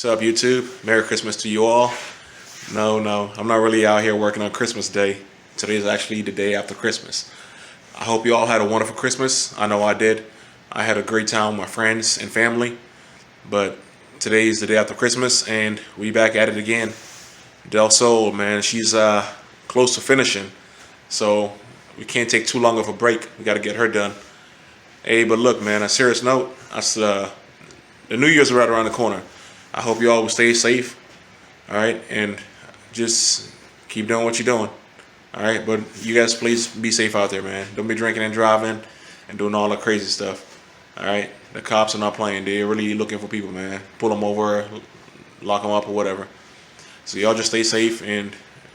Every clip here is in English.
What's up, YouTube? Merry Christmas to you all. No, I'm not really out here working on Christmas Day. Today is actually the day after Christmas. I hope you all had a wonderful Christmas. I know I did. I had a great time with my friends and family. But today is the day after Christmas, and we back at it again. Del Sol, man, she's close to finishing. So we can't take too long of a break. We got to get her done. Hey, but look, man, on a serious note, the New Year's right around the corner. I hope you all will stay safe, all right, and just keep doing what you're doing, all right. But you guys, please be safe out there, man. Don't be drinking and driving and doing all the crazy stuff, all right. The cops are not playing. They're really looking for people, man. Pull them over, lock them up, or whatever. So y'all just stay safe and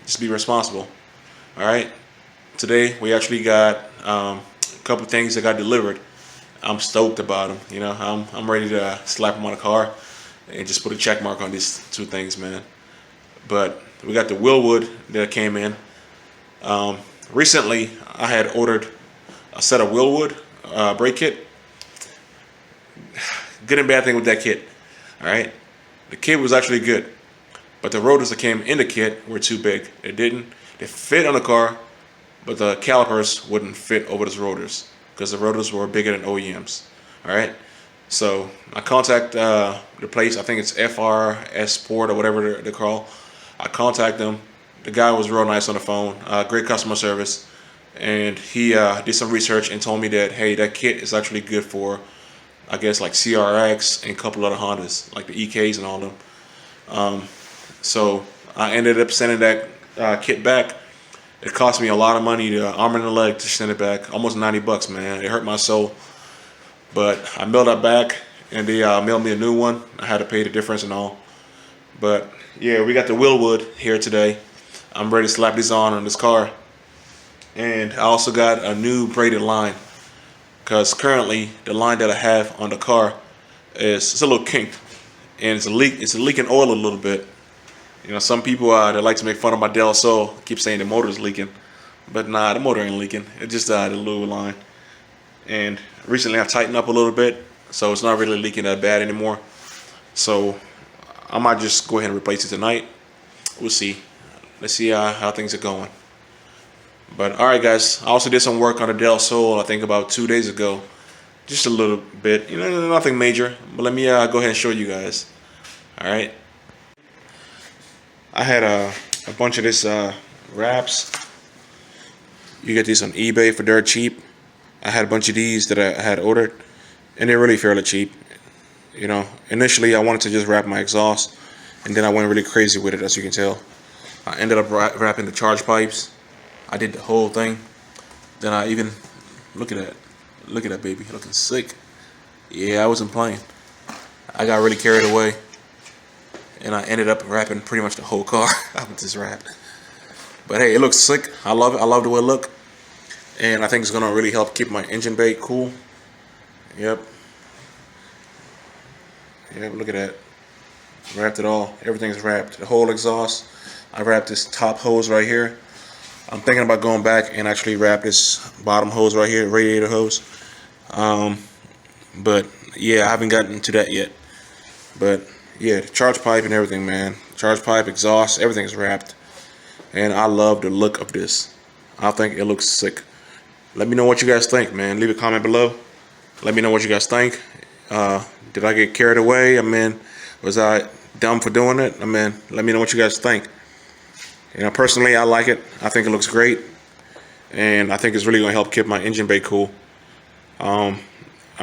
just be responsible, all right. Today we actually got a couple things that got delivered. I'm stoked about them. You know, I'm ready to slap them on the car and just put a check mark on these two things, man. But we got the Wilwood that came in. Recently, I had ordered a set of Wilwoood Brake Kit. Good and bad thing with that kit, all right? The kit was actually good, but the rotors that came in the kit were too big. They fit on the car, but the calipers wouldn't fit over those rotors because the rotors were bigger than OEMs, all right? So I contact the place. I think it's FRS Port or whatever they call. I contact them. The guy was real nice on the phone. Great customer service, and he did some research and told me that, hey, that kit is actually good for, I guess, like CRX and a couple other Hondas, like the EKs and all of them. So I ended up sending that kit back. It cost me a lot of money, the arm and the leg, to send it back. Almost $90, man. It hurt my soul. But I mailed that back, and they mailed me a new one. I had to pay the difference and all. But yeah, we got the Wilwood here today. I'm ready to slap these on this car. And I also got a new braided line, because currently the line that I have on the car it's a little kinked, and it's leaking oil a little bit. You know, some people that like to make fun of my Del Sol keep saying the motor's leaking, but nah, the motor ain't leaking. It's just the little line. And recently I've tightened up a little bit, so it's not really leaking that bad anymore. So I might just go ahead and replace it tonight. We'll see. Let's see how things are going. But alright, guys, I also did some work on the Del Sol, I think about 2 days ago. Just a little bit, you know, nothing major. But let me go ahead and show you guys. Alright. I had a bunch of this wraps. You get these on eBay for dirt cheap. I had a bunch of these that I had ordered, and they're really fairly cheap. You know, initially I wanted to just wrap my exhaust, and then I went really crazy with it, as you can tell. I ended up wrapping the charge pipes. I did the whole thing. Then I even, look at that baby, looking sick. Yeah, I wasn't playing. I got really carried away, and I ended up wrapping pretty much the whole car with this wrap. But hey, it looks sick. I love it. I love the way it looks. And I think it's gonna really help keep my engine bay cool. Yep, look at that. Wrapped it all. Everything's wrapped. The whole exhaust. I wrapped this top hose right here. I'm thinking about going back and actually wrap this bottom hose right here, radiator hose. But yeah, I haven't gotten to that yet. But yeah, the charge pipe and everything, man. Charge pipe, exhaust, everything is wrapped. And I love the look of this. I think it looks sick. Let me know what you guys think, man. Leave a comment below. Let me know what you guys think. Did I get carried away? I mean, was I dumb for doing it? I mean, let me know what you guys think. You know, personally, I like it. I think it looks great. And I think it's really going to help keep my engine bay cool. I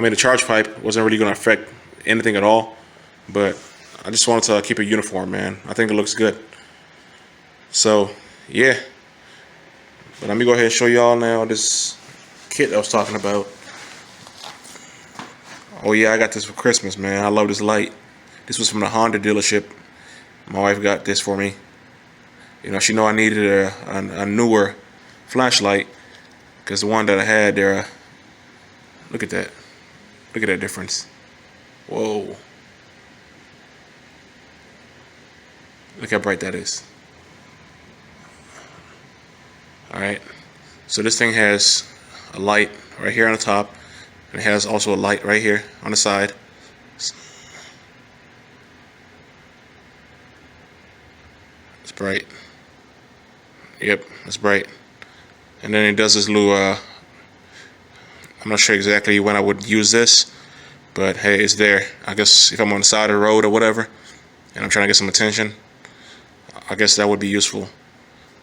mean, the charge pipe wasn't really going to affect anything at all. But I just wanted to keep it uniform, man. I think it looks good. So, yeah. But let me go ahead and show y'all now this kit I was talking about. Oh yeah, I got this for Christmas, man. I love this light. This was from the Honda dealership. My wife got this for me. You know, she know I needed a newer flashlight, because the one that I had there, look at that. Look at that difference. Whoa. Look how bright that is. Alright, so this thing has a light right here on the top, and it has also a light right here on the side. It's bright. Yep, it's bright. And then it does this little, I'm not sure exactly when I would use this, but hey, it's there. I guess if I'm on the side of the road or whatever, and I'm trying to get some attention, I guess that would be useful.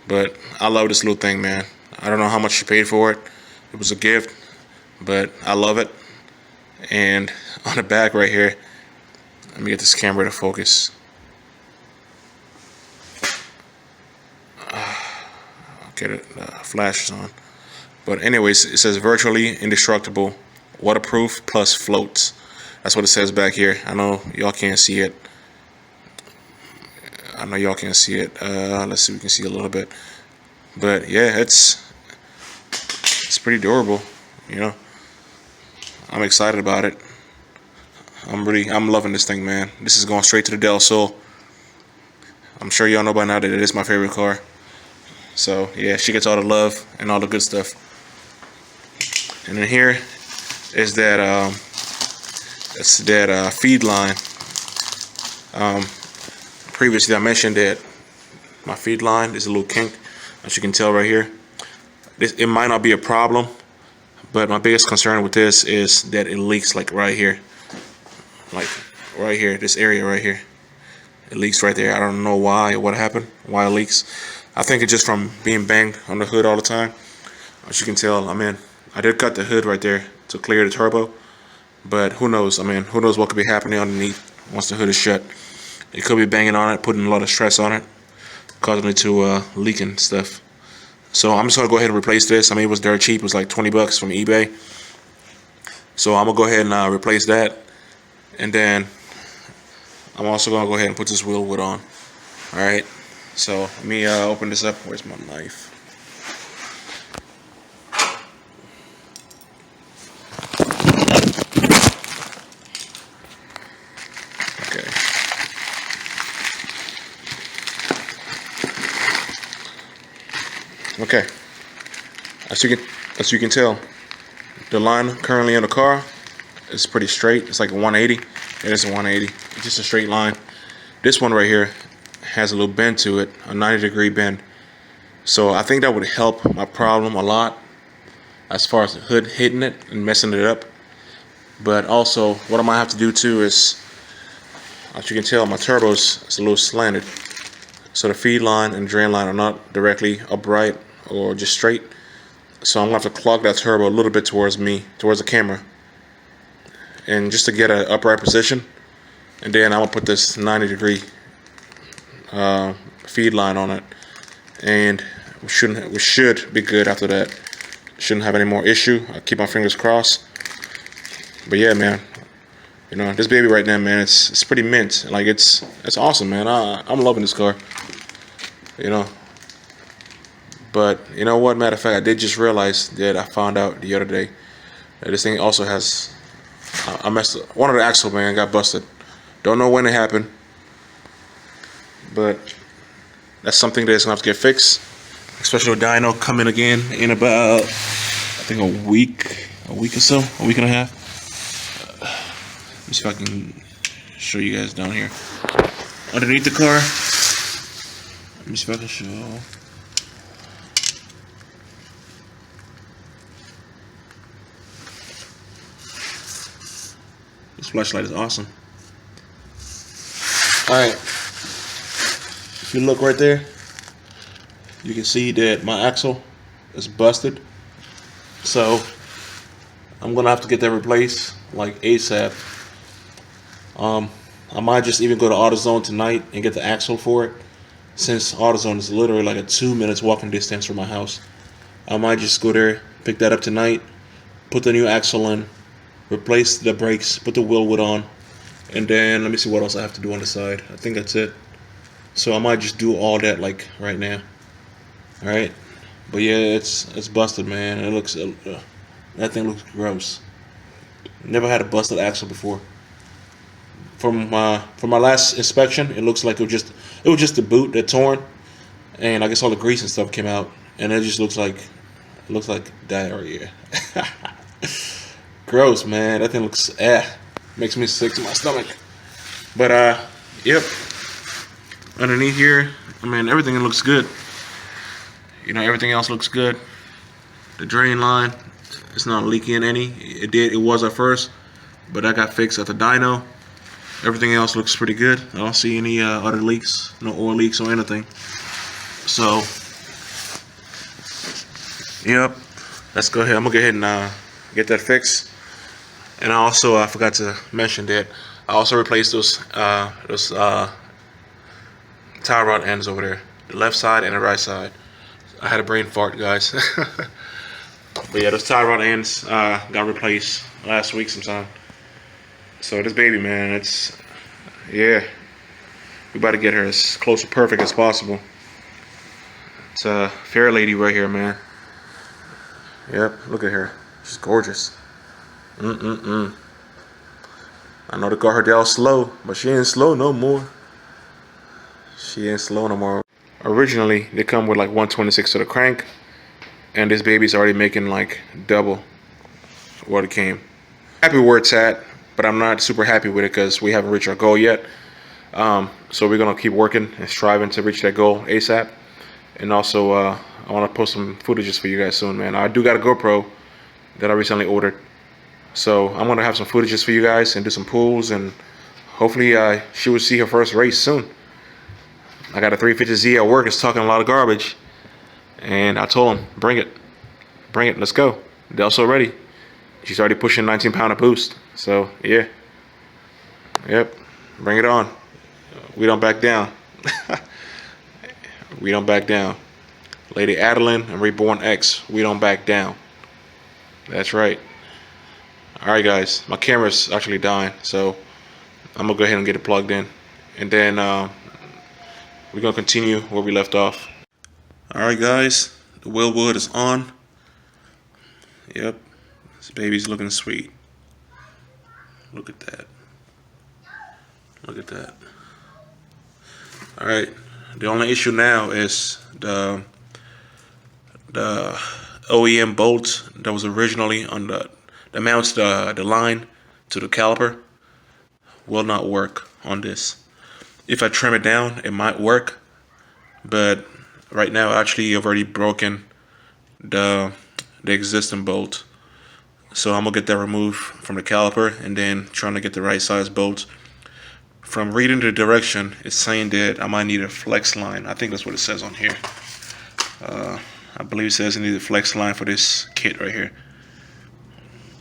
But I love this little thing, man. I don't know how much you paid for it. It was a gift, but I love it. And on the back right here, let me get this camera to focus. Okay, the flash is on. But anyways, it says virtually indestructible, waterproof plus floats. That's what it says back here. I know y'all can't see it. Let's see if we can see a little bit. But yeah, it's pretty durable, you know. I'm excited about it. I'm loving this thing, man. This is going straight to the Del Sol. I'm sure y'all know by now that it is my favorite car. So yeah, she gets all the love and all the good stuff. And then here is that feed line. Previously I mentioned that my feed line is a little kink, as you can tell right here. It might not be a problem, but my biggest concern with this is that it leaks like right here. Like right here, this area right here. It leaks right there. I don't know why or what happened, why it leaks. I think it's just from being banged on the hood all the time. As you can tell, I did cut the hood right there to clear the turbo, but who knows? Who knows what could be happening underneath once the hood is shut. It could be banging on it, putting a lot of stress on it, causing it to leak and stuff. So I'm just gonna go ahead and replace this. It was dirt cheap. It was like 20 bucks from eBay. So I'm gonna go ahead and replace that, and then I'm also gonna go ahead and put this Wilwood on. All right. So let me open this up. Where's my knife? Okay. Okay. As you can tell, the line currently in the car is pretty straight. It's like a 180. It is a 180. It's just a straight line. This one right here has a little bend to it, a 90-degree bend. So I think that would help my problem a lot as far as the hood hitting it and messing it up. But also, what I might have to do too is, as you can tell, my turbo's is a little slanted. So the feed line and drain line are not directly upright or just straight. So I'm gonna have to clog that turbo a little bit towards me, towards the camera, and just to get an upright position. And then I'm gonna put this 90-degree feed line on it, and we should be good after that. Shouldn't have any more issue. I keep my fingers crossed. But yeah, man, this baby right now, man, it's pretty mint. Like it's awesome, man. I'm loving this car. But you know what? Matter of fact, I did just realize that I found out the other day that this thing also has. I messed up. One of the axle, man, got busted. Don't know when it happened, but that's something that's gonna have to get fixed. Especially with dyno coming again in about, I think a week or so, a week and a half. Let me see if I can show you guys down here underneath the car. Let me see if I can show. This flashlight is awesome. Alright, if you look right there, you can see that my axle is busted. So I'm gonna have to get that replaced like ASAP. I might just even go to AutoZone tonight and get the axle for it, since AutoZone is literally like a 2 minutes walking distance from my house. I might just go there, pick that up tonight, put the new axle in, replace the brakes, put the Wilwood on, and then let me see what else I have to do on the side. I think that's it. So I might just do all that like right now. All right, but yeah, it's busted, man. It looks that thing looks gross. Never had a busted axle before. From my last inspection, it looks like it was just the boot that torn, and I guess all the grease and stuff came out, and it just looks like diarrhea. Gross, man. That thing looks makes me sick to my stomach. But yep. Underneath here, I mean, everything looks good. You know, everything else looks good. The drain line, it's not leaking any. It was at first, but that got fixed at the dyno. Everything else looks pretty good. I don't see any other leaks, no oil leaks or anything. So, yep, let's go ahead. I'm gonna go ahead and get that fixed. And I forgot to mention that I also replaced those tie rod ends over there, the left side and the right side. I had a brain fart, guys. But yeah, those tie rod ends got replaced last week sometime. So this baby, man, yeah, we about to get her as close to perfect as possible. It's a fair lady right here, man. Yep, look at her. She's gorgeous. I know they call her Dell slow, but she ain't slow no more. She ain't slow no more. Originally, they come with like 126 to the crank, and this baby's already making like double what it came. Happy where it's at, but I'm not super happy with it because we haven't reached our goal yet. So we're gonna keep working and striving to reach that goal ASAP. And also, I want to post some footages for you guys soon, man. I do got a GoPro that I recently ordered, so I'm gonna have some footages for you guys and do some pulls, and hopefully she will see her first race soon. I got a 350Z at work. It's talking a lot of garbage, and I told him, bring it, let's go. They're also ready. She's already pushing 19-pounder boost, so yeah, yep, bring it on. We don't back down. We don't back down. Lady Adeline and Reborn X, we don't back down. That's right. Alright guys, my camera's actually dying, so I'm gonna go ahead and get it plugged in, and then we're gonna continue where we left off. Alright guys, the Wilwood is on. Yep, this baby's looking sweet. Look at that. Look at that. Alright, the only issue now is the OEM bolt that was originally on that mounts the line to the caliper will not work on this. If I trim it down, it might work, but right now actually I've already broken the existing bolt, so I'm gonna get that removed from the caliper and then trying to get the right size bolt. From reading the direction, it's saying that I might need a flex line. I think that's what it says on here. I believe it says I need a flex line for this kit right here.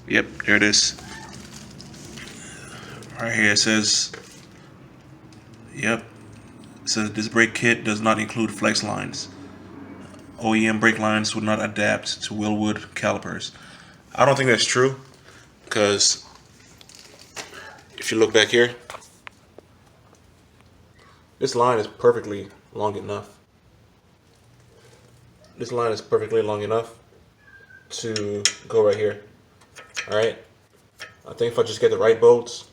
Yep, there it is. Right here it says, yep, it says this brake kit does not include flex lines. OEM brake lines would not adapt to Wilwood calipers. I don't think that's true, because if you look back here, this line is perfectly long enough. This line is perfectly long enough to go right here. Alright? I think if I just get the right bolts,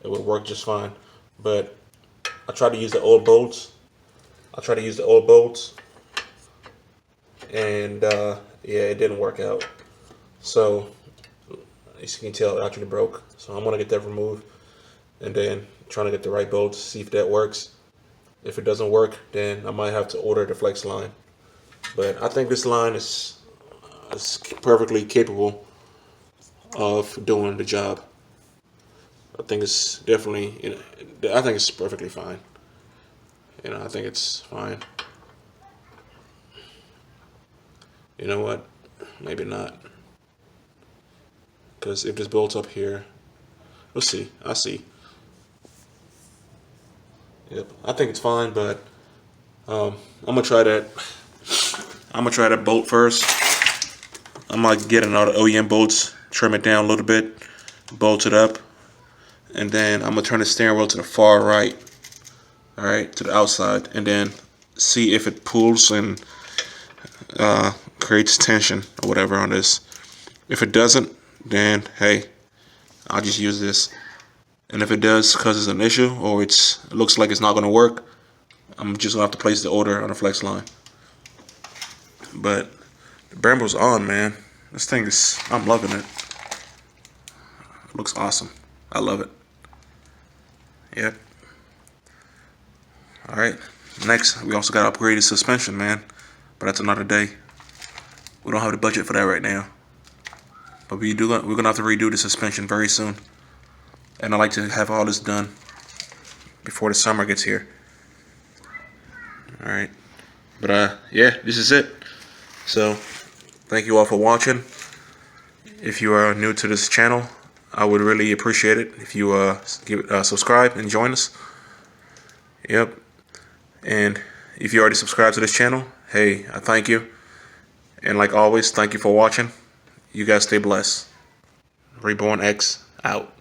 it would work just fine. But I tried to use the old bolts. And yeah, it didn't work out. So as you can tell, it actually broke. So I'm gonna get that removed, and then trying to get the right bolts, see if that works. If it doesn't work, then I might have to order the flex line. But I think this line is perfectly capable of doing the job. I think it's definitely, I think it's perfectly fine. I think it's fine. You know what? Maybe not. Because if this bolts up here, we'll see. I'll see. Yep, I think it's fine, but I'm gonna try that. I'm gonna try that bolt first. I'm gonna get another OEM bolts, trim it down a little bit, bolt it up, and then I'm gonna turn the steering wheel to the far right. All right, to the outside, and then see if it pulls and creates tension or whatever on this. If it doesn't, then hey, I'll just use this. And if it does cause it's an issue, or it looks like it's not gonna work, I'm just gonna have to place the order on a flex line. But the Bramble's on, man. This thing is, I'm loving it. It looks awesome. I love it. Yep. Alright, Next, we also got to upgrade the suspension, man. But that's another day. We don't have the budget for that right now. But we're gonna have to redo the suspension very soon. And I like to have all this done before the summer gets here. All right. But yeah, this is it. So, thank you all for watching. If you are new to this channel, I would really appreciate it if you subscribe and join us. Yep. And if you already subscribed to this channel, hey, I thank you. And like always, thank you for watching. You guys stay blessed. Reborn X out.